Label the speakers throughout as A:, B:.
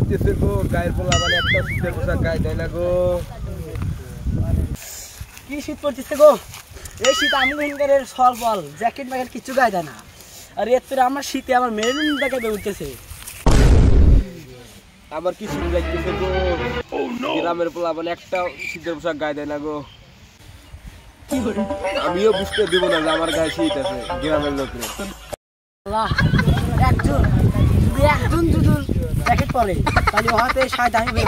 A: পড়তেছে গো, গায়ের পোলা মানে একটা শীতের পোশাক গায়ে দেয় না গো।
B: কি শীত পড়তেছে গো, এই শীত আমি হিনকারের সল বল জ্যাকেট ম্যাকেট কিছু গায়ে দেয় না। আর এর তোর আমার শীতে আমার মেরুন দেখে উঠতেছে।
A: আমার কি শীত লাগতেছে গো, গ্রামের পোলা মানে একটা শীতের পোশাক গায়ে দেয় না গো। আমিও বুঝতে দেবো না যে আমার গায়ে শীত আছে গ্রামের লোকের।
B: একজন যদি একজন দুজন জ্যাকেট পরে তাহলে হয়তো এই শাড়িটা আমি বের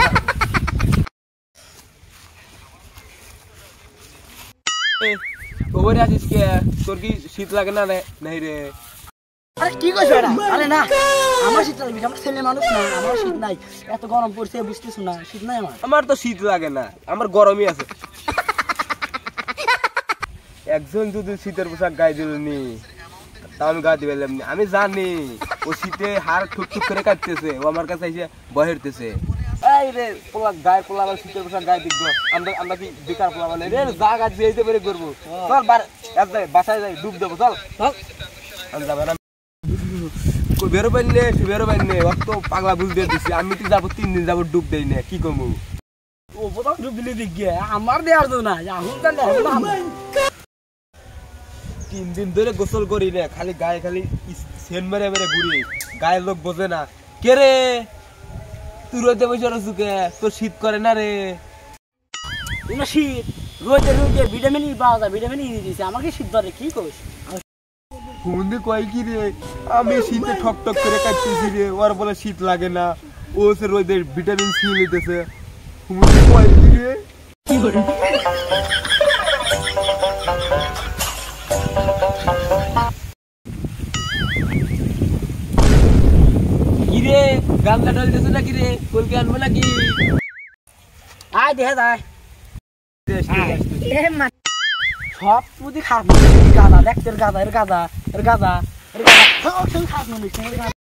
A: খবরে আছিস কে, তোর কি শীত লাগে না নাই রে?
B: আরে কি কইছ এটা? আরে না আমার শীত লাগবে, আমার ছেলে মানুষ না, আমার শীত নাই। এত গরম পড়ছে বুঝতেছ না, শীত নাই আমার।
A: আমার তো শীত লাগে না, আমার গরমই আছে। একজন যদি শীতের পোশাক গায়ে দিল নি তা আমি গায়ে দিবে এমনি। আমি জানি ও শীতে হাড় ঠুকঠুক করে কাটতেছে, ও আমার কাছে এসে বহেরতেছে। এই রে পোলা গায়ে পোলা আবার শীতের পোশাক গায়ে দিবো, আমরা কি বেকার পোলা মানে রে? যা গাছ দিয়ে বেরে করবো, চল বাসায় যাই, ডুব দেবো, চল আমি যাবে না। বেরোবেন নে বেরোবেন নে, অত পাগলা বুঝ দিয়ে দিচ্ছি। আমি তো যাবো 3 দিন যাবো, ডুব দেই না, কি কমু?
B: ও বোধ ডুব দিলে দিক গিয়ে আমার দেওয়ার তো না, এখন কেন
A: 3 দিন ধরে গোসল করি না, খালি গায়ে খালি সেন মেরে মেরে ঘুরি, গায়ের লোক বোঝে না। কে রে তুই রোদে বসে রসুকে, তোর শীত করে না রে?
B: শীত রোদে রোদে ভিটামিন পাওয়া যায়, ভিটামিন দিয়েছে আমাকে শীত ধরে, কি করিস?
A: হুমন্দি কয় কি রে, আমি শীতে ঠক ঠক করে কাটতেছি রে, ওর বলে শীত লাগে না, ও সে রোদে ভিটামিন সি নিতেছে। হুমন্দি কয় কি রে? কি করে কিরে গামলা ঢালতেছ নাকি রে? কলকে আনবো নাকি?
B: আয় দেখে যায় সব বুঝি খারাপ গাদা দেখতে, গাদা এর গাদা এর গাদা এর গাদা খারাপ